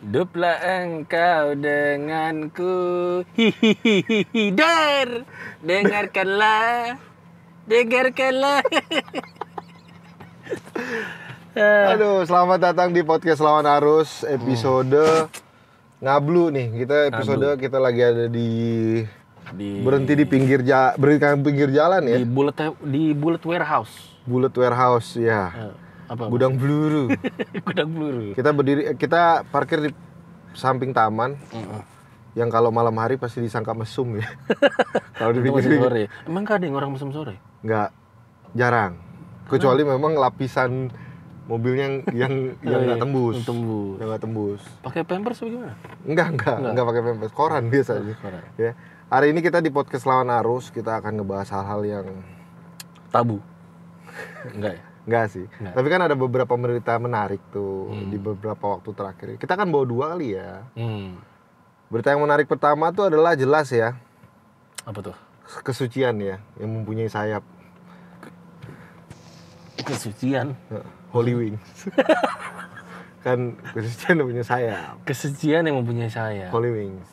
Hiduplah engkau denganku. Hihihihi. Dengarkanlah. Aduh, selamat datang di podcast Lawan Arus episode Ngablu nih. Kita lagi ada di berhenti di pinggir jalan ya. Di Bullet Warehouse. Bullet Warehouse ya. Gudang peluru. Gudang peluru. Kita parkir di samping taman. Yang kalau malam hari pasti disangka mesum ya. Kalau di pinggir sore. Emang gak ada yang orang mesum sore? Nggak, jarang. Kecuali memang lapisan mobilnya yang nggak tembus. Yang nggak tembus. Pakai pampers bagaimana? Enggak pakai pampers. Koran biasa aja. Koran. Ya. Hari ini kita di podcast Lawan Arus, kita akan ngebahas hal-hal yang tabu. Enggak ya? Enggak sih. Enggak. Tapi kan ada beberapa berita menarik tuh di beberapa waktu terakhir. Kita kan bawa 2 kali ya. Berita yang menarik pertama tuh adalah jelas ya. Apa tuh? Kesucian ya, yang mempunyai sayap. Kesucian? Holy Wings. Kan kesucian yang punya sayap. Kesucian yang mempunyai sayap. Holy Wings.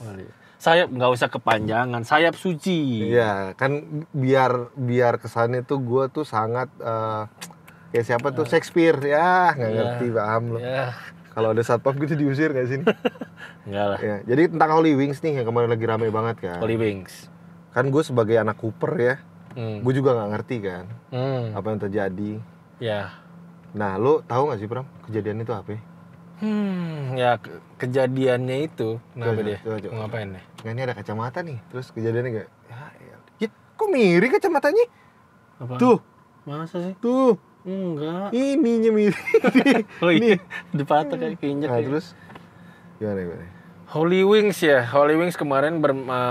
Sayap nggak usah kepanjangan, sayap suci. Iya, kan biar kesannya tuh gue tuh sangat kayak siapa tuh Shakespeare ya, nggak ngerti paham lo. Ya. Kalau ada satpam gitu diusir nggak sini? Enggak lah. Ya, jadi tentang Holy Wings nih yang kemarin lagi rame banget kan. Holy Wings. Kan gue sebagai anak Cooper ya, gue juga nggak ngerti kan apa yang terjadi. Ya. Nah, lo tahu nggak sih Pram kejadian itu apa? Ya kejadiannya itu kenapa dia? Coba. Ngapain deh? Nah, ini ada kacamata nih, terus kejadiannya kayak ya kok miring kacamatanya? Apa? Tuh. Masa sih? Tuh. Enggak. Ininya miring. Oh iya. Dipatok kayak keinjek. Nah, ya. terus gimana? Holy Wings ya. Holy Wings kemarin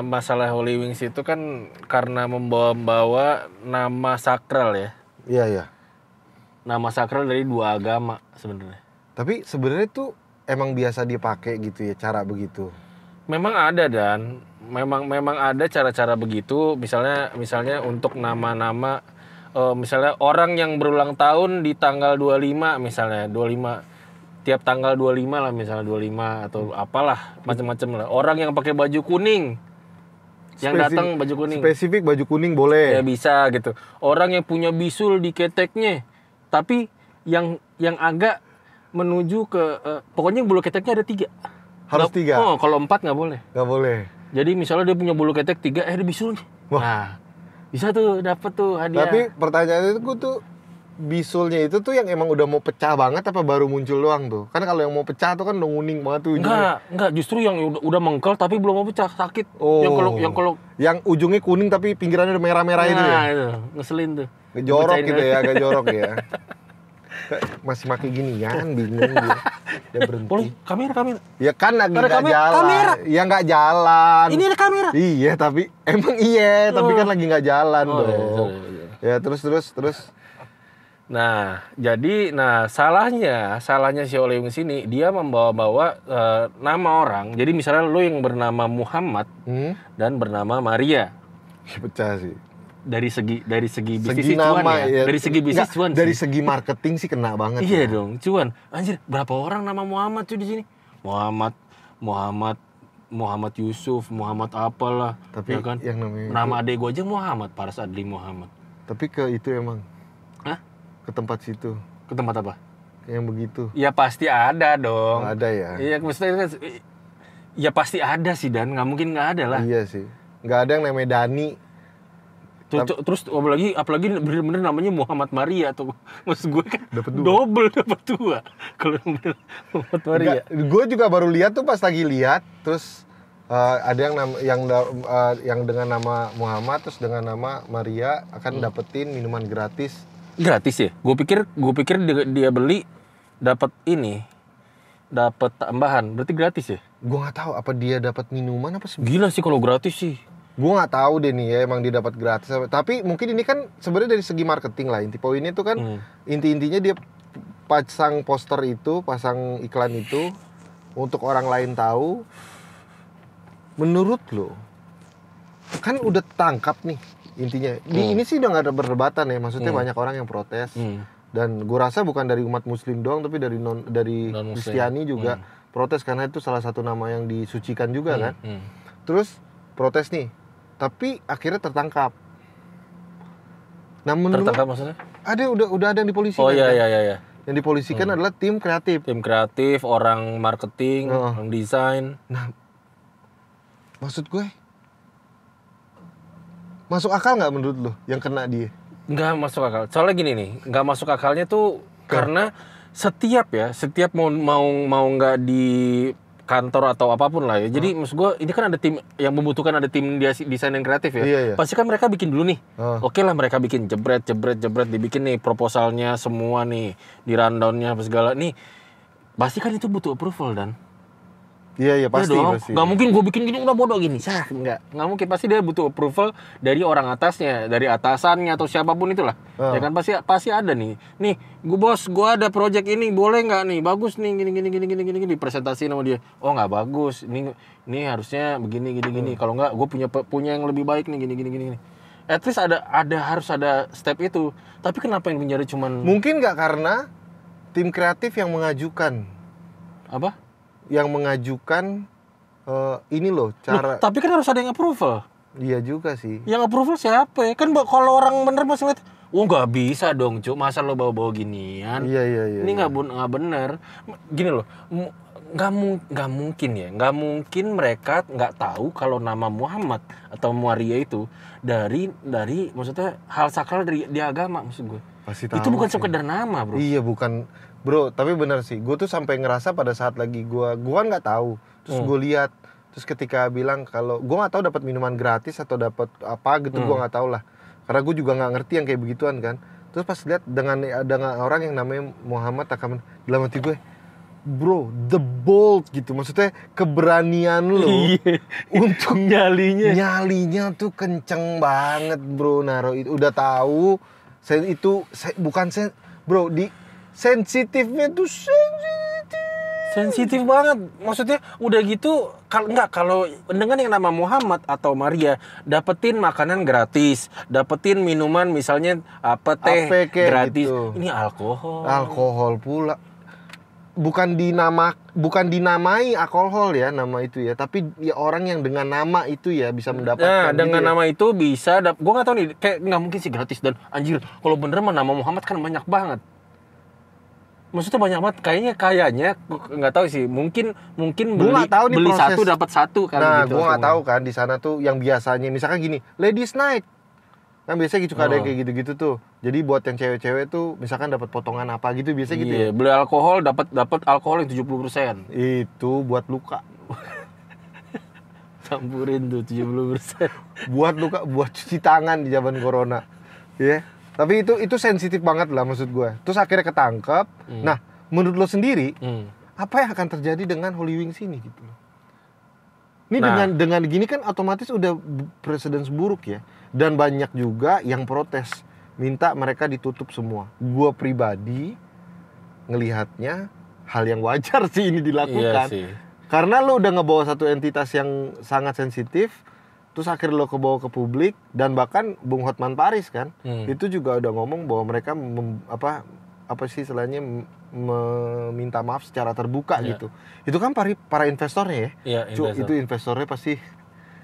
masalah Holy Wings itu kan karena membawa nama sakral ya. Iya. Nama sakral dari 2 agama sebenarnya. Tapi sebenarnya tuh emang biasa dipakai gitu ya cara begitu. Memang ada dan memang ada cara-cara begitu. Misalnya untuk nama-nama misalnya orang yang berulang tahun di tanggal 25 misalnya 25 tiap tanggal 25 lah misalnya 25 atau apalah macam-macam lah. Orang yang pakai baju kuning yang datang baju kuning. Spesifik baju kuning boleh. Ya bisa gitu. Orang yang punya bisul di keteknya tapi yang agak menuju ke pokoknya bulu keteknya ada 3. Harus 3. Oh, kalau 4 nggak boleh. Nggak boleh. Jadi misalnya dia punya bulu ketek 3, ada bisulnya. Wah. Nah, bisa tuh dapat tuh hadiah. Tapi pertanyaannya itu tuh bisulnya itu tuh yang emang udah mau pecah banget apa baru muncul doang tuh? Kan kalau yang mau pecah tuh kan udah nguning banget tuh ujungnya. Enggak, justru yang udah mengkel tapi belum mau pecah, sakit. Oh. Yang ujungnya kuning tapi pinggirannya udah merah-merah itu ya. Nah, itu ngeselin tuh. Ngejorok gitu ya, agak jorok ya. Masih pakai gini kan, bingung dia. Dia berhenti. Boleh, kamera. Ya kan lagi Ada nggak jalan. kamera. Ya nggak jalan. Ini ada kamera. Iya, tapi tapi kan lagi nggak jalan dong. Iya. Ya terus. Nah, salahnya si Holy Wings ini dia membawa-bawa nama orang. Jadi misalnya lo yang bernama Muhammad dan bernama Maria. Pecah sih. Dari segi bisnis cuan ya. Dari segi bisnis cuan. Dari segi marketing sih kena banget. Iya dong, cuan. Anjir, berapa orang nama Muhammad tuh di sini? Muhammad Yusuf, Muhammad apalah. Tapi ya kan? yang namanya nama adek gue aja Muhammad, Paras Adli Muhammad. Tapi ke itu emang. Hah? Ke tempat situ. Ke tempat apa? Yang begitu. Ya pasti ada dong. Ada ya. Iya, maksudnya ya pasti ada sih Dan, nggak mungkin nggak ada lah. Iya sih. Nggak ada yang namanya Dani. Terus apalagi bener-bener namanya Muhammad Maria tuh. Maksud gue kan dapat 2. Double dapat 2. Kalau Muhammad Maria. Gue juga baru lihat tuh pas lagi lihat terus ada yang dengan nama Muhammad terus dengan nama Maria akan dapetin minuman gratis. Gratis ya? Gue pikir dia beli dapat tambahan. Berarti gratis ya? Gue nggak tahu apa dia dapat minuman apa sih. Gila sih kalau gratis sih. Gue nggak tahu deh nih ya emang dia dapat gratis. Tapi mungkin ini kan sebenarnya dari segi marketing lah. Inti poinnya itu kan intinya dia pasang poster itu, pasang iklan itu untuk orang lain tahu. Menurut lo kan udah tangkap nih intinya. Ini sih udah nggak ada perdebatan ya. Maksudnya banyak orang yang protes. Dan gue rasa bukan dari umat Muslim doang, tapi dari Kristiani juga protes karena itu salah satu nama yang disucikan juga kan. Terus protes nih, tapi akhirnya tertangkap. Nah, menurut Tertangkap maksudnya? ada udah ada yang dipolisikan. Oh iya kan? iya. Yang dipolisikan adalah tim kreatif. Tim kreatif, orang marketing, orang desain. Nah, maksud gue masuk akal nggak menurut lo yang kena dia? Nggak masuk akal. Soalnya gini nih, nggak masuk akalnya tuh karena setiap mau nggak di kantor atau apapun lah ya. Jadi maksud gue ini kan ada tim yang membutuhkan ada tim desain dan kreatif ya. Iya. Pasti kan mereka bikin dulu nih. Oke lah mereka bikin jebret dibikin nih proposalnya semua nih, di rundownnya apa segala nih. Pasti kan itu butuh approval dan. Iya pasti. Nggak mungkin gue bikin gini udah bodoh gini. Nggak mungkin, pasti dia butuh approval dari orang atasnya, dari atasannya atau siapapun itulah. Ya kan pasti ada nih. Nih, gue ada project ini, boleh nggak nih? Bagus nih gini dipresentasi sama dia. Oh nggak bagus. Ini harusnya begini. Kalau nggak gue punya yang lebih baik nih gini. At least harus ada step itu. Tapi kenapa yang menjadi cuman mungkin nggak karena tim kreatif yang mengajukan apa? Yang mengajukan ini loh cara. Tapi kan harus ada yang approval. Iya juga sih. Yang approval siapa ya? Kan kalau orang bener masih lihat, nggak bisa dong, Cuk. Masa lo bawa-bawa ginian? Iya. Ini nggak bener. Gini loh, nggak mungkin mereka nggak tahu kalau nama Muhammad atau Maria itu dari maksudnya hal sakral di agama, maksud gue. Pasti tahu. Itu bukan sekedar nama, bro. Iya bukan. Bro, tapi benar sih. Gue tuh sampai ngerasa pada saat lagi gue kan nggak tahu. Terus gue lihat, terus ketika bilang kalau gue nggak tahu dapat minuman gratis atau dapat apa gitu, gue nggak tahu lah. Karena gue juga nggak ngerti yang kayak begituan kan. Terus pas lihat dengan orang yang namanya Muhammad Takaman, dalam hati gue, bro, the bold gitu. Maksudnya keberanian lo untuk nyalinya tuh kenceng banget, bro. Naro itu udah tahu, bro di sensitifnya tuh sensitif banget. Maksudnya udah gitu kalau dengan yang nama Muhammad atau Maria dapetin makanan gratis, dapetin minuman misalnya teh gratis. Gitu. Ini alkohol pula. Bukan dinamai alkohol ya nama itu ya, tapi ya orang yang dengan nama itu ya bisa mendapatkan. Nah, dengan nama itu bisa gue nggak tahu nih, kayak nggak mungkin sih gratis. Dan anjir, kalau bener mah nama Muhammad kan banyak banget. Maksudnya banyak banget, kayaknya nggak tahu sih, mungkin beli satu dapat satu kan. Nah, gitu. Gue nggak tahu kan di sana tuh yang biasanya misalkan gini, ladies night kan biasanya suka ada kayak gitu-gitu tuh. Jadi buat yang cewek-cewek tuh misalkan dapat potongan apa gitu biasanya gitu. Iya, beli alkohol dapat alkohol yang 70%. Itu buat luka. Campurin tuh 70%. Buat luka, buat cuci tangan di zaman corona. Iya. Yeah. Tapi itu sensitif banget lah maksud gue. Terus akhirnya ketangkep. Nah, menurut lo sendiri, apa yang akan terjadi dengan Holy Wings ini gitu? Ini dengan gini kan otomatis udah presiden buruk ya. Dan banyak juga yang protes, minta mereka ditutup semua. Gue pribadi ngelihatnya hal yang wajar sih ini dilakukan. Iya sih. Karena lo udah ngebawa satu entitas yang sangat sensitif, terus akhirnya lo kebawa ke publik, dan bahkan Bung Hotman Paris kan itu juga udah ngomong bahwa mereka meminta maaf secara terbuka gitu. Itu kan para investornya ya. Itu investornya pasti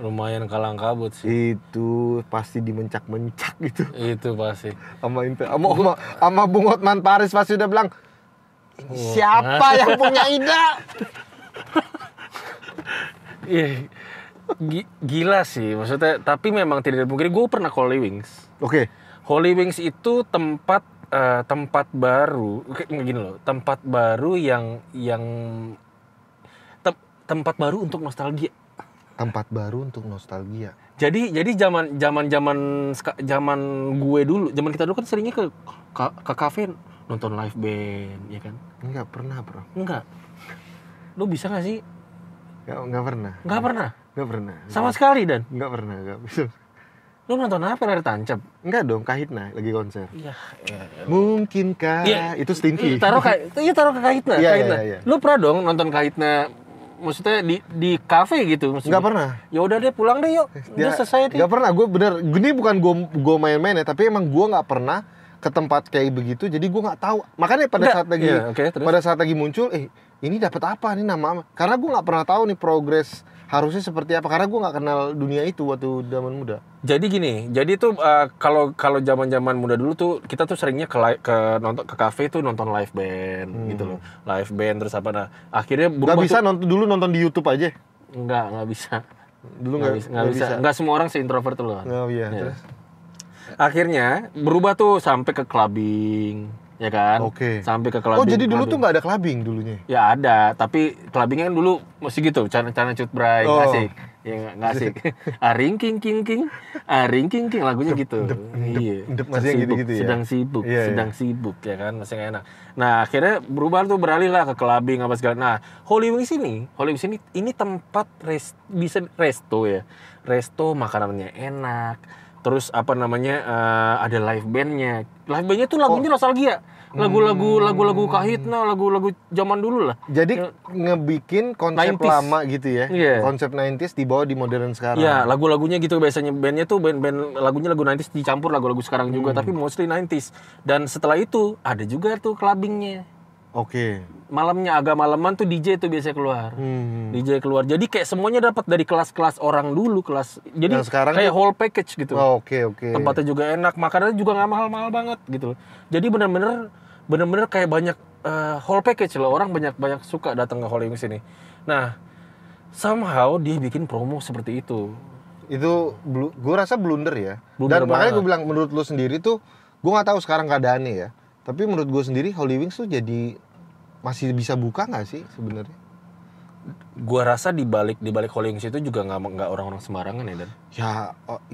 lumayan kalang kabut sih. Itu pasti dimencak-mencak gitu. Itu pasti. Sama Bung Hotman Paris pasti udah bilang, siapa yang punya ide? Iya. Gila sih, maksudnya. Tapi memang tidak mungkin. Gue pernah ke Holy Wings. Oke. Holy Wings itu tempat baru, kayak gini loh. Tempat baru tempat baru untuk nostalgia. Tempat baru untuk nostalgia. Jadi zaman gue dulu, zaman kita dulu kan seringnya ke kafe nonton live band, ya kan? Enggak pernah, bro. Enggak. Lu bisa nggak sih? Enggak pernah. Nggak pernah. Nggak pernah. Sama sekali, Dan? Nggak pernah, nggak bisa. Lu nonton apa, Layar Tancap? Enggak dong, Kahitna lagi konser. Iya. Mungkinkah itu Stinky. Taruh ke Kahitna. Iya. Lu pernah dong nonton Kahitna? Maksudnya di kafe gitu? Maksudnya? Nggak pernah. Ya udah deh, pulang deh yuk. Udah selesai deh. Nggak pernah. Gue bener. Ini bukan gue main-main ya, tapi emang gue nggak pernah ke tempat kayak begitu. Jadi gue nggak tahu. Makanya pada saat lagi muncul, ini dapat apa nih nama? Karena gue nggak pernah tahu nih progres harusnya seperti apa. Karena gue nggak kenal dunia itu waktu zaman muda. Jadi gini, jadi tuh kalau zaman-zaman muda dulu tuh kita tuh seringnya nonton ke kafe tuh nonton live band gitu loh. Live band terus apa, nah akhirnya Nggak bisa nonton di YouTube aja. Nggak bisa. Dulu nggak bisa. Nggak semua orang se-introvert tuh loh. Oh iya, Ya. terus? Akhirnya berubah tuh sampai ke clubbing, ya kan? Oke. Sampai ke clubbing. Oh jadi dulu tuh nggak ada clubbing dulunya? Ya ada, tapi clubbingnya kan dulu masih gitu, cana cut bray, Oh. asik. Ya nggak asik. Aring king king king, aring king king, lagunya gitu. Iya. masih yang gitu-gitu ya? Sedang sibuk, Iya, sedang sibuk ya kan, masih nggak enak. Nah akhirnya berubah tuh, beralih lah ke clubbing apa segala. Nah Holy Wings ini tempat resto ya, resto makanannya enak. Terus apa namanya, ada live bandnya tuh lagunya nostalgia. Lagu-lagu Kahitna, lagu-lagu zaman dulu lah. Jadi ngebikin konsep 90s. lama gitu ya, Iya. konsep 90s dibawa di modern sekarang. Iya, lagu-lagunya gitu biasanya, bandnya tuh band lagunya lagu 90s dicampur lagu-lagu sekarang juga, tapi mostly 90s. Dan setelah itu ada juga tuh clubbingnya. Oke. Malamnya agak malaman tuh DJ tuh biasanya keluar. DJ keluar. Jadi kayak semuanya dapat dari kelas-kelas orang dulu, jadi Yang sekarang kayak tuh- whole package gitu. Oh, oke. Tempatnya juga enak, makanannya juga nggak mahal-mahal banget gitu loh. Jadi bener-bener kayak banyak whole package loh, orang banyak suka datang ke Holy Wings ini. Nah, somehow dia bikin promo seperti itu. Itu gue rasa blunder ya. Blunder Dan makanya banget. gue bilang menurut lu sendiri tuh, gue nggak tahu sekarang keadaannya ya. Tapi menurut gue sendiri Holy Wings tuh jadi masih bisa buka nggak sih sebenarnya? Gua rasa di balik Holy Wings itu juga nggak orang-orang sembarangan ya, Dan. Ya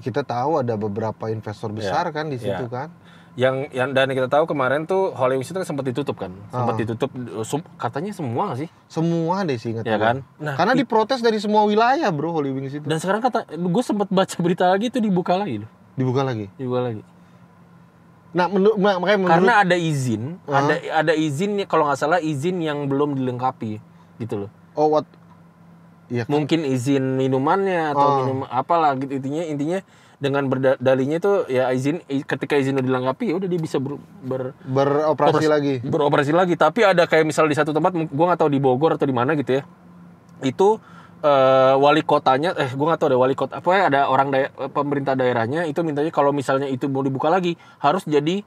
kita tahu ada beberapa investor besar kan di situ kan. Yang dan kita tahu kemarin tuh Holy Wings itu kan sempat ditutup kan. Sempat ditutup katanya semua nggak sih? Semua deh sih ingat Ya gue. kan? Nah, Karena diprotes dari semua wilayah bro Holy Wings itu. dan sekarang gue sempat baca berita lagi itu dibuka lagi loh. Dibuka lagi. Dibuka lagi. Nah makanya menurut Karena ada izin, ada izin kalau nggak salah izin yang belum dilengkapi gitu loh. Iya kan? Mungkin izin minumannya atau minum apalah gitu, intinya dengan berdalinya itu ya ketika izin udah dilengkapi ya udah dia bisa beroperasi lagi. Tapi ada kayak misal di satu tempat, gua nggak tahu di Bogor atau di mana gitu ya, itu wali kotanya gua nggak tahu deh wali kota apa ya, ada orang pemerintah daerahnya itu mintanya kalau misalnya itu mau dibuka lagi harus jadi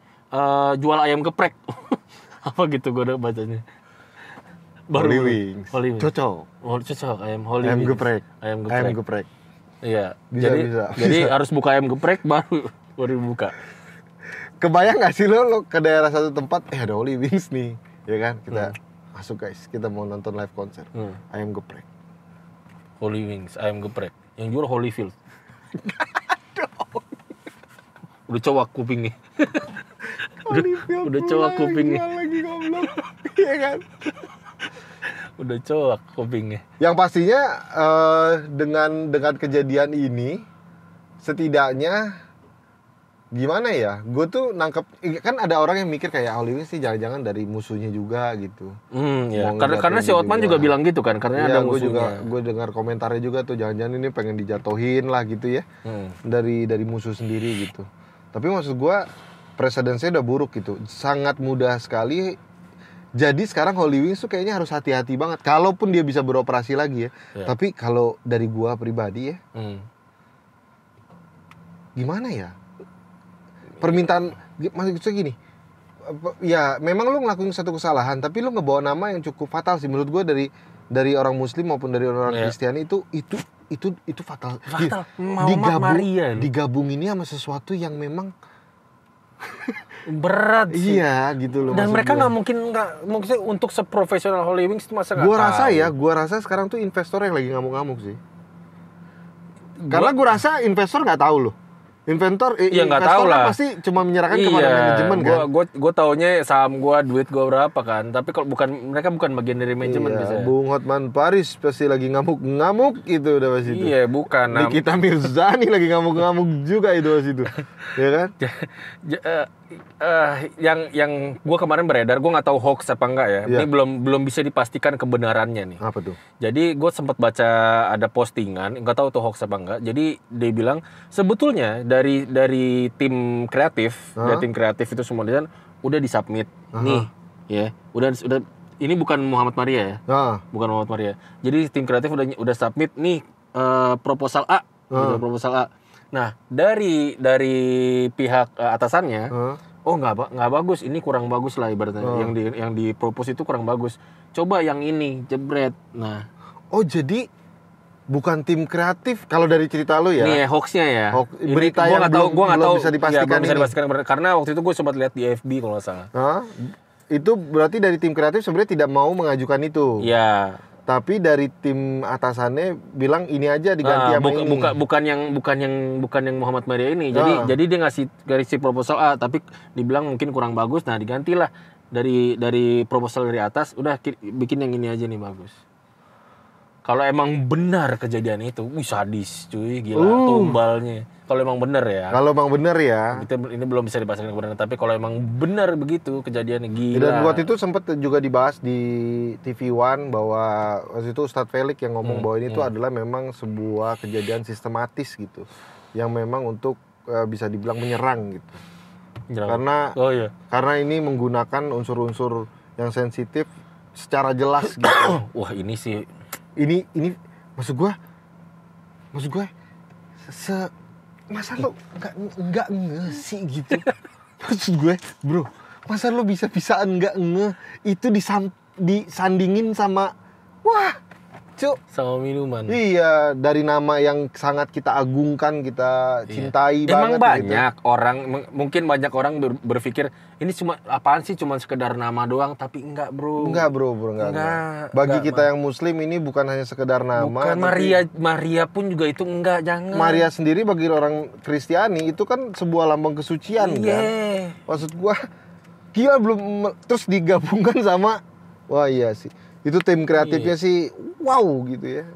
jual ayam geprek. Apa gitu gua udah bacanya. Holy Wings. Cocok ayam Holy Wings. Ayam geprek. Iya. Bisa. Jadi harus buka ayam geprek baru buka. Kebayang nggak sih lo ke daerah satu tempat ada Holy Wings nih, ya kan? Kita masuk guys, kita mau nonton live konser. Ayam geprek. Holy Wings, ayam geprek. Yang jual Holyfield. Udah cowok kupingnya. udah cowok kupingnya. Lagi goblok. Iya kan? Udah cowok kupingnya. Yang pastinya dengan kejadian ini setidaknya gimana ya? Gue tuh nangkep kan ada orang yang mikir kayak Holy Wings sih jangan-jangan dari musuhnya juga gitu. Ya. Mau Karena si ngejatuhin Otman juga juga. bilang gitu kan, karena ada musuhnya. Gue dengar komentarnya juga tuh jangan-jangan ini pengen dijatuhin lah gitu ya. Dari musuh sendiri gitu. Tapi maksud gue presedensnya udah buruk gitu. Sangat mudah sekali. Jadi sekarang Holy Wings tuh kayaknya harus hati-hati banget. Kalaupun dia bisa beroperasi lagi ya. Tapi kalau dari gua pribadi ya, gimana ya? Permintaan, maksudnya gini, ya memang lu ngelakuin satu kesalahan, tapi lu ngebawa nama yang cukup fatal sih menurut gua dari orang Muslim maupun dari orang Kristiani itu fatal. Fatal. Maria. Digabunginnya sama sesuatu yang memang berat sih. Iya gitu loh. Dan mereka nggak mungkin untuk seprofesional Holy Wings itu masa nggak tahu. Gua rasa sekarang tuh investor yang lagi ngamuk-ngamuk sih. Karena gua rasa investor nggak tahu loh. Investor nggak tahu lah. Kan pasti cuma menyerahkan kepada manajemen kan. Gue taunya saham gue, duit gue berapa kan. Tapi kalau mereka bukan bagian dari manajemen biasanya. Bung Hotman Paris pasti lagi ngamuk-ngamuk itu udah pas itu. Iya bukan. Nikita Mirzani lagi ngamuk-ngamuk juga itu pas itu. Ya kan? Yang gue kemarin beredar, gue nggak tahu hoax apa enggak ya. Ini belum bisa dipastikan kebenarannya nih. Apa tuh? Jadi gue sempat baca ada postingan, nggak tahu tuh hoax apa enggak. Jadi dia bilang sebetulnya dari tim kreatif, dari tim kreatif itu semua udah disubmit nih, ya udah ini bukan Muhammad Maria ya. Bukan Muhammad Maria. Jadi tim kreatif udah submit nih proposal A, gitu, proposal A. Nah, dari pihak atasannya, oh nggak bagus, ini kurang bagus lah ibaratnya. Yang di propose itu kurang bagus. Coba yang ini, jebret. Nah, oh jadi bukan tim kreatif kalau dari cerita lu ya. Ini hoaxnya ya. Berita yang belum bisa dipastikan ini. Karena waktu itu gue sempat lihat di FB kalau nggak salah. Itu berarti dari tim kreatif sebenarnya tidak mau mengajukan itu. Iya. Tapi dari tim atasannya bilang ini aja diganti sama ini. Bukan yang Muhammad Maria ini. Jadi dia ngasih proposal A, tapi dibilang mungkin kurang bagus. Nah, digantilah dari proposal dari atas, udah bikin yang ini aja nih bagus. Kalau emang benar kejadian itu, sadis cuy, gila tumbalnya. Kalau emang benar ya. Kalau emang benar ya. Ini belum bisa dipastikan kebenaran, tapi kalau emang benar begitu kejadiannya, gila. Dan waktu itu sempat juga dibahas di TV One bahwa waktu itu Ustadz Felix yang ngomong bahwa ini tuh adalah memang sebuah kejadian sistematis gitu, yang memang untuk bisa dibilang menyerang gitu. Karena ini menggunakan unsur-unsur yang sensitif secara jelas gitu. Wah, ini sih. Ini maksud gue masa lo nggak nge sih gitu. Maksud gue, bro, masa lo bisa-bisaan nggak nge itu disandingin sama sama minuman. Iya, dari nama yang sangat kita agungkan, kita cintai banget. Emang banyak gitu. Mungkin banyak orang berpikir ini cuma apaan sih, cuma sekedar nama doang, tapi enggak, bro. Enggak. Bagi kita yang muslim ini bukan hanya sekedar nama. Bukan, Maria pun juga itu enggak, jangan. Maria sendiri bagi orang Kristiani itu kan sebuah lambang kesucian kan. Maksud gua gila belum terus digabungkan sama iya sih. Itu tim kreatifnya sih wow gitu ya.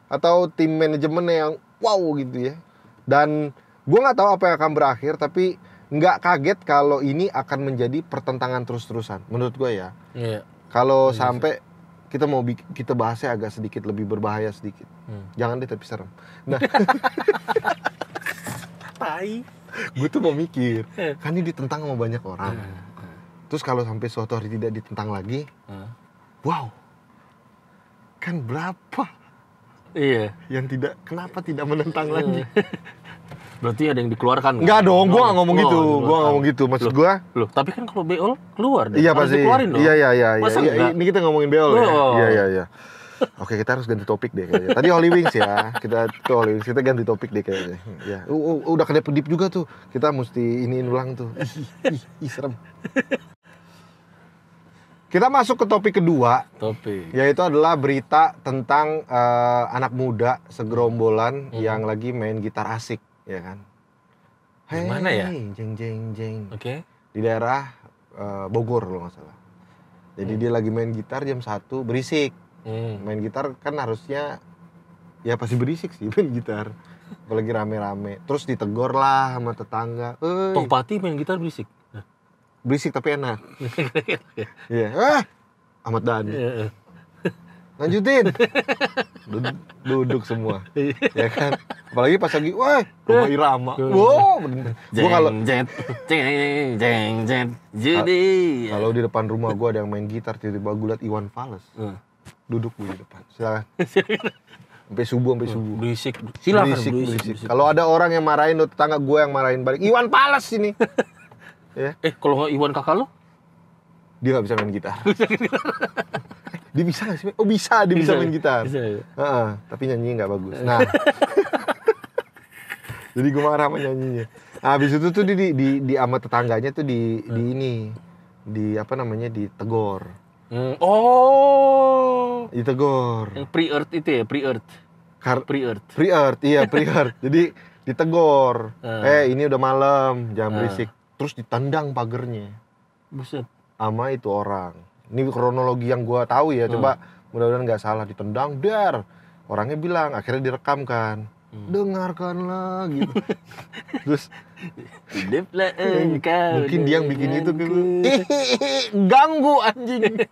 Atau tim manajemennya yang wow gitu ya. Dan gue nggak tahu apa yang akan berakhir, tapi nggak kaget kalau ini akan menjadi pertentangan terus-terusan. Menurut gue ya. Kalau sampai kita bahasnya agak sedikit lebih berbahaya sedikit. Jangan deh, tapi serem. Nah, gue tuh mau mikir, kan ini ditentang sama banyak orang. Terus kalau sampai suatu hari tidak ditentang lagi, kan berapa? Iya. Kenapa tidak menentang lagi? Berarti ada yang dikeluarkan. Enggak dong, gue nggak ngomong gitu. Gue nggak ngomong gitu. Maksud gue. Loh, tapi kan kalau Beol keluar deh. Iya pasti. Dikeluarin dong. Iya. Ini kita ngomongin Beol ya. Iya. Oke, kita harus ganti topik deh kayaknya. Tadi Holy Wings ya. Kita ganti topik deh kayaknya. Ya. Udah kedip juga tuh. Kita mesti iniin ulang tuh. Ih, serem. Kita masuk ke topik kedua, yaitu adalah berita tentang anak muda segerombolan yang lagi main gitar asik, ya kan? Di mana ya? Jeng. Oke. Di daerah Bogor kalau nggak salah. Jadi dia lagi main gitar jam 1, berisik. Main gitar kan harusnya ya pasti berisik sih main gitar. Apalagi rame-rame. Terus ditegor lah sama tetangga. Tongpati main gitar berisik? Berisik tapi enak. Iya. Ahmad Dhani. Lanjutin. Duduk semua. Ya kan? Apalagi pas lagi, rumah irama. Wow, gua kalau di depan rumah gua ada yang main gitar, tiba-tiba gua liat Iwan Fals. Duduk gua di depan. Silakan. Sampai subuh. Berisik. Silakan berisik. Kalau ada orang yang marahin, tetangga gua yang marahin balik. Iwan Fals ini. Ya. Kalau nggak Iwan kakak lo? Dia nggak bisa main gitar. Dia bisa nggak sih? Oh bisa, dia bisa main gitar. Bisa, ya. Tapi nyanyinya nggak bagus. Nah, jadi gue marah sama nyanyinya. Nah, habis itu tuh di sama tetangganya tuh ditegor. Ditegor. Yang pre-earth itu ya, pre-earth. Pre-earth. Jadi ditegor. Ini udah malam, jangan berisik. Terus ditendang pagernya. Buset. Sama itu orang. Ini kronologi yang gue tahu ya. Coba mudah-mudahan nggak salah, ditendang, dar. Orangnya bilang, akhirnya direkam kan. Dengarkanlah gitu. Terus mungkin dia yang bikin itu ganggu anjing.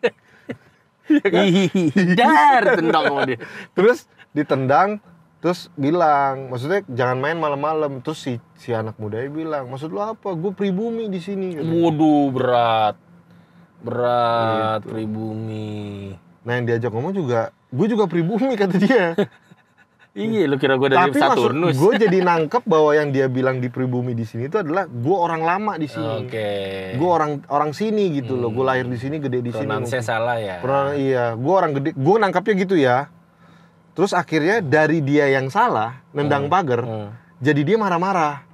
Dar, tendang sama dia. Terus ditendang. Terus bilang, maksudnya jangan main malam-malam. Terus si anak mudanya bilang, maksud lo apa? Gue pribumi di sini. Waduh, berat. Berat pribumi. Nah yang diajak ngomong juga, gue juga pribumi kata dia. Iya, lu kira gue dari Tapi maksud Saturnus. gue jadi nangkep bahwa yang dia bilang di pribumi di sini itu adalah gue orang lama di sini. Oke. Gue orang sini gitu loh. Gue lahir di sini, gede di sini. Pronounce salah ya. Iya, gue orang gede. Gue nangkapnya gitu ya. Terus akhirnya dari dia yang salah nendang pagar, jadi dia marah-marah,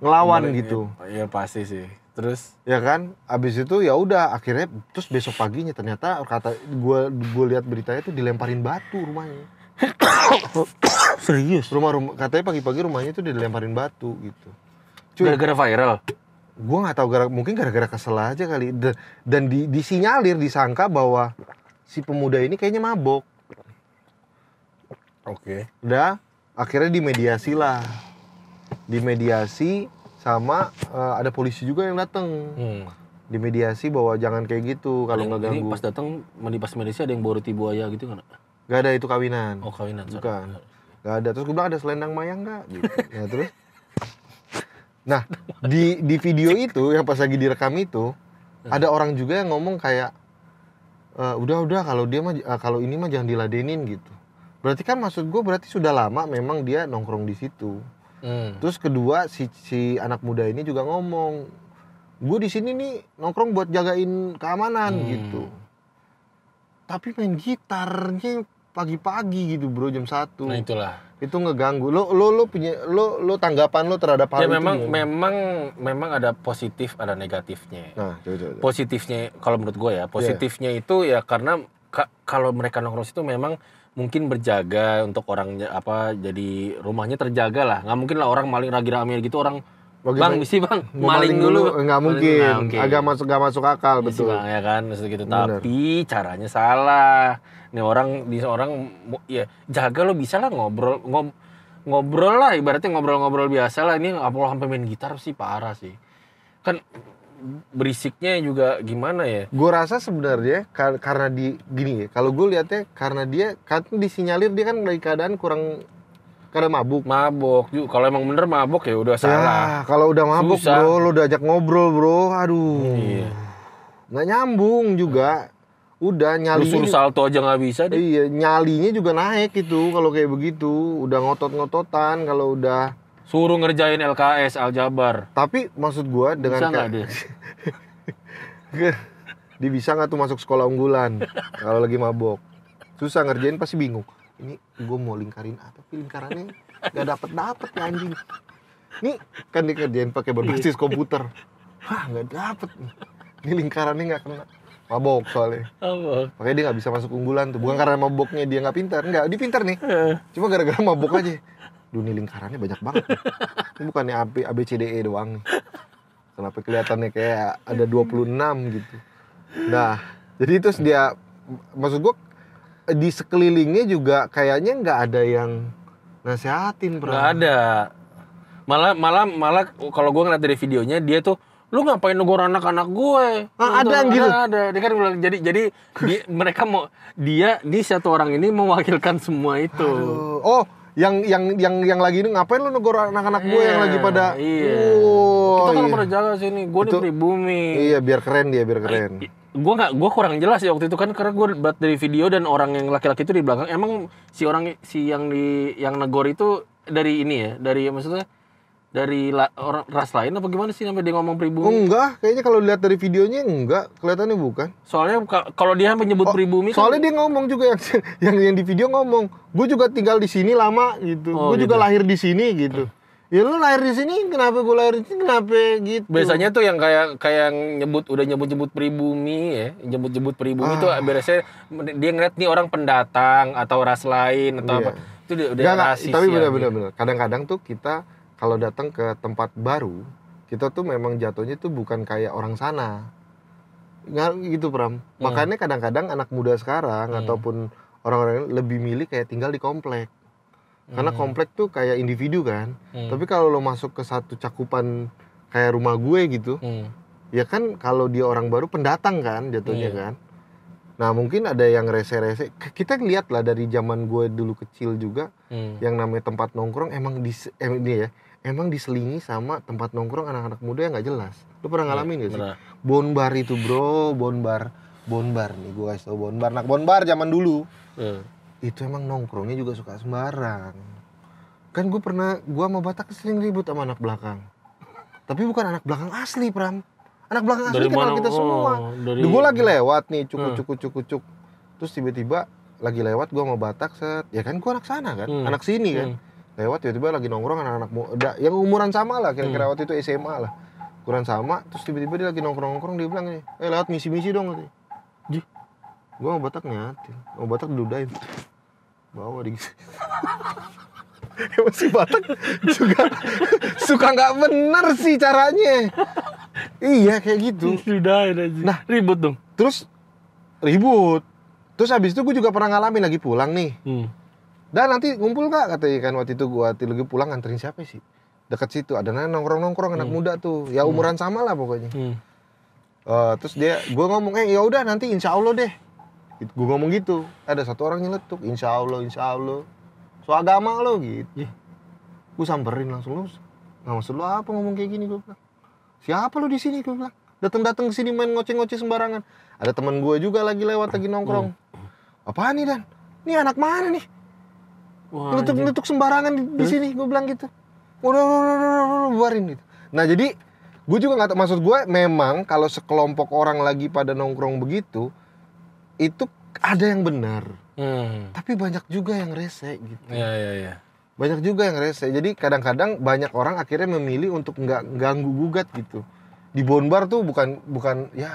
ngelawan gitu. Iya pasti sih. Terus? Ya kan, abis itu ya udah akhirnya terus besok paginya ternyata kata gue lihat beritanya tuh dilemparin batu rumahnya. Serius? Rumah katanya pagi-pagi rumahnya tuh dilemparin batu gitu. Gara-gara viral? Gue nggak tahu mungkin gara-gara kesel aja kali. Dan disinyalir disangka bahwa si pemuda ini kayaknya mabok. Oke. Udah akhirnya dimediasi lah. Dimediasi sama ada polisi juga yang datang. Dimediasi bahwa jangan kayak gitu kalau nggak ganggu. Ini pas datang pas medisnya ada yang bawa roti buaya gitu kan? Gak ada, itu kawinan. Oh kawinan. Bukan. Gak ada. Terus gue bilang ada selendang mayang nggak? Gitu. Nah terus. Nah di video itu yang pas lagi direkam itu ada orang juga yang ngomong kayak udah kalau ini mah jangan diladenin gitu. Berarti kan maksud gue berarti sudah lama memang dia nongkrong di situ. Terus kedua si anak muda ini juga ngomong, gue di sini nih nongkrong buat jagain keamanan gitu. Tapi main gitarnya pagi-pagi gitu bro, jam 1. Nah itulah. Itu ngeganggu. Lo tanggapan lo terhadap hal ya, itu memang ada positif, ada negatifnya. Nah, coba. Positifnya kalau menurut gue ya, positifnya itu ya karena kalau mereka nongkrong situ memang mungkin berjaga untuk orangnya jadi rumahnya terjaga lah. Nggak mungkin lah orang maling lagi rame gitu orang bang misi bang maling dulu. Nggak mungkin. Agak nggak masuk akal misi betul. Bang, ya kan gitu. Tapi caranya salah. Nih orang ya jaga lo bisa lah ngobrol lah, ibaratnya ngobrol biasa lah. Ini apa sampai main gitar sih parah sih. Kan berisiknya juga gimana ya? Gue rasa sebenarnya karena gini ya. Kalau gue lihatnya karena dia kan disinyalir dia kan dari keadaan mabuk. Mabuk. Kalau emang bener mabuk ya udah salah. Kalau udah mabuk susah. Bro, lo udah ajak ngobrol bro. Aduh. Iya. Nggak nyambung juga. Udah nyalinya. Lu suruh salto aja nggak bisa deh. Iya, nyalinya juga naik itu kalau kayak begitu. Udah ngotot-ngototan kalau udah. Suruh ngerjain LKS, aljabar. Tapi maksud gua dengan bisa nggak dia? Dia bisa nggak tuh masuk sekolah unggulan kalau lagi mabok? Susah ngerjain pasti bingung. Ini gue mau lingkarin apa? Tapi lingkarannya nggak dapet ya anjing. Nih kan dikerjain pakai berbasis komputer. Wah nggak dapet. Ini lingkarannya nggak kena. Mabok soalnya. Makanya dia nggak bisa masuk unggulan tuh. Bukan karena maboknya dia nggak pintar. Nggak, dia pintar nih. Cuma gara-gara mabok aja. Duh, ini lingkarannya banyak banget. Ini bukannya ABCDE doang nih. Kenapa kelihatannya kayak ada 26 gitu. Nah, jadi terus dia, maksud gue di sekelilingnya juga kayaknya nggak ada yang nasehatin. Nggak ada. Malah kalau gue ngeliat dari videonya dia tuh, lu ngapain negor anak-anak gue? Ada yang gitu. Ada. Dia kan bilang jadi mereka mau dia satu orang ini mewakilkan semua itu. Aduh. Oh, yang lagi ini ngapain lu negor anak-anak gue yang lagi pada. Iya. Kita kan pernah jaga sini. Gue di pribumi. Iya, biar keren. Gue kurang jelas ya waktu itu kan karena gue buat dari video dan orang yang laki-laki itu di belakang. Emang yang negor itu dari ini ya, dari maksudnya dari orang ras lain apa gimana sih sampai dia ngomong pribumi? Enggak, kayaknya kalau lihat dari videonya enggak, kelihatannya bukan. Soalnya kalau dia menyebut pribumi soalnya dia ngomong juga yang di video ngomong, gue juga tinggal di sini lama gitu. Gue juga lahir di sini gitu. Ya lu lahir di sini, kenapa gue lahir di sini, kenapa gitu. Biasanya tuh yang kayak nyebut pribumi ya, nyebut pribumi itu biasanya dia ngeliat nih orang pendatang atau ras lain atau apa. Itu udah rasis. Tapi benar-benar. Kadang-kadang tuh kita kalau datang ke tempat baru, kita tuh memang jatuhnya tuh bukan kayak orang sana. Nggak gitu, Pram. Makanya kadang-kadang anak muda sekarang ataupun orang-orang lebih milih kayak tinggal di komplek. Karena komplek tuh kayak individu kan. Tapi kalau lo masuk ke satu cakupan kayak rumah gue gitu, ya kan kalau dia orang baru pendatang kan jatuhnya kan. Nah mungkin ada yang rese-rese. Kita lihat lah dari zaman gue dulu kecil juga, yang namanya tempat nongkrong emang emang diselingi sama tempat nongkrong anak-anak muda yang nggak jelas. Lu pernah ngalamin gak sih? Bonbar itu bro, bonbar nih gue kasih tau bonbar. Nah bonbar zaman dulu itu emang nongkrongnya juga suka sembarang. Kan gue sama Batak sering ribut sama anak belakang. Tapi bukan anak belakang asli, Pram. Anak belakang asli kenal kita semua. Gue lagi lewat nih, cuk. Terus tiba-tiba lagi lewat gue sama Batak set. Ya kan gue anak sana kan, anak sini kan. Lewat tiba-tiba lagi nongkrong anak-anak muda yang umuran sama lah, kira-kira waktu itu SMA lah. Ukuran sama, terus tiba-tiba dia lagi nongkrong dia bilang nih, lewat misi-misi dong katanya. Gue sama Batak nyatin, sama Batak diludahin. Bawa di emang si Batak juga suka nggak bener sih caranya. Iya kayak gitu. Sudah aja. Nah ribut dong. Terus habis itu gue juga pernah ngalamin lagi pulang nih. Dan nanti ngumpul nggak katanya kan waktu itu gue lagi pulang nganterin siapa sih? Dekat situ ada nongkrong anak muda tuh. Ya umuran sama lah pokoknya. Terus gue ngomong ya udah nanti insya Allah deh. Gue ngomong gitu. Ada satu orang nyeletuk insya Allah. So agama lo gitu. Gue samperin langsung, lu nggak maksud lo apa ngomong kayak gini? Gue bilang siapa lo di sini? Gue bilang datang ke sini main ngoceh sembarangan. Ada teman gue juga lagi lewat lagi nongkrong. Apaan nih Dan? Ini anak mana nih? Ngelutuk sembarangan di sini. Gue bilang gitu. Udah buarin gitu. Nah jadi gue juga nggak, maksud gue memang kalau sekelompok orang lagi pada nongkrong begitu itu ada yang benar. Tapi banyak juga yang rese gitu. Iya. Banyak juga yang rese. Jadi kadang-kadang banyak orang akhirnya memilih untuk nggak ganggu gugat gitu. Di bonbar tuh bukan ya,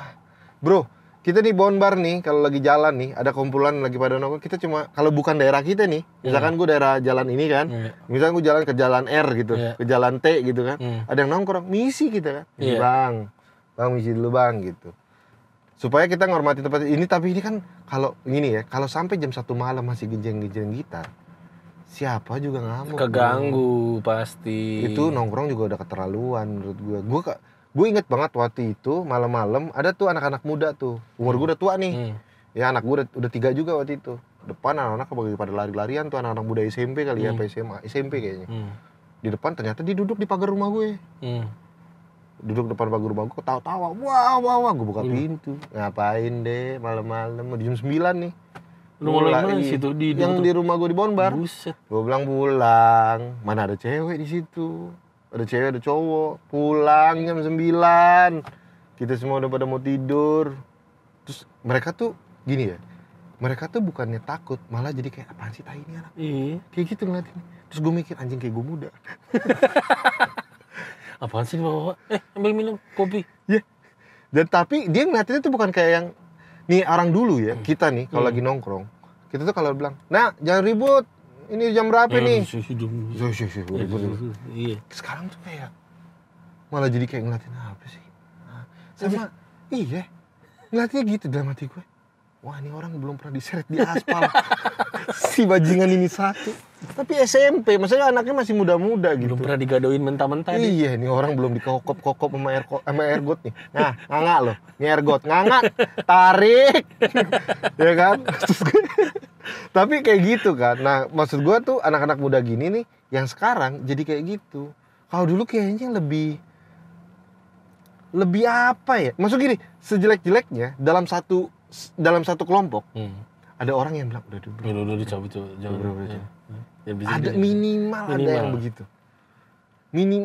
bro. Kita di bonbar nih kalau lagi jalan nih, ada kumpulan lagi pada nongkrong. Kita cuma kalau bukan daerah kita nih, misalkan gue daerah jalan ini kan, misalkan gue jalan ke jalan R gitu, ke jalan T gitu kan, ada yang nongkrong, misi kita kan, bang, misi dulu bang gitu. Supaya kita ngormati tempat ini, tapi ini kan kalau ini ya, kalau sampai jam 1 malam masih genjeng-genjeng gitar, siapa juga ngamuk. Keganggu pasti. Itu nongkrong juga udah keterlaluan menurut gue. Gue inget banget waktu itu malam-malam ada tuh anak-anak muda tuh, umur gue udah tua nih. Ya anak gue udah 3 juga waktu itu. Depan anak-anak pada lari-larian tuh anak-anak muda SMP kali ya, apa SMA, SMP kayaknya. Di depan ternyata dia duduk di pagar rumah gue. Duduk depan pagar rumah gue ketawa-tawa, wah, gue buka pintu. Ngapain deh malam-malam, mau jam 9 nih. Lu mulai situ yang di rumah gue di Bonbar. Buset. Gue bilang pulang, mana ada cewek di situ. Ada cewek ada cowok, pulang jam 9. Kita semua udah pada mau tidur. Terus mereka tuh gini ya, mereka tuh bukannya takut, malah jadi kayak apaan sih tai ini anak. Kayak gitu ngeliatin. Terus gue mikir anjing kayak gue muda. Apaan sih bawa? Ambil minum kopi. Iya. Dan tapi dia ngeliatinnya tuh bukan kayak yang nih orang dulu ya, kita nih kalau lagi nongkrong, kita tuh kalau bilang, "Nah, jangan ribut. Ini jam berapa nih?" Ribut. Iya. Sekarang tuh kayak malah jadi kayak ngeliatin apa sih? Sama iya. Ngeliatnya gitu dalam hati gue. Wah, ini orang belum pernah diseret di aspal. Si bajingan ini satu. Tapi SMP, maksudnya anaknya masih muda-muda gitu. Belum pernah digadoin mentah-mentah. Iya, ini orang belum dikokop-kokop sama ergot nih. Nah, nganga loh. Ini ergot, nganga, tarik. Ya kan? Tapi kayak gitu kan. Nah, maksud gue tuh anak-anak muda gini nih, yang sekarang jadi kayak gitu. Kalau dulu kayaknya lebih apa ya? Maksud gini, sejelek-jeleknya dalam satu kelompok ada orang yang bilang udah dicabut jangan. Ada minimal ada yang begitu.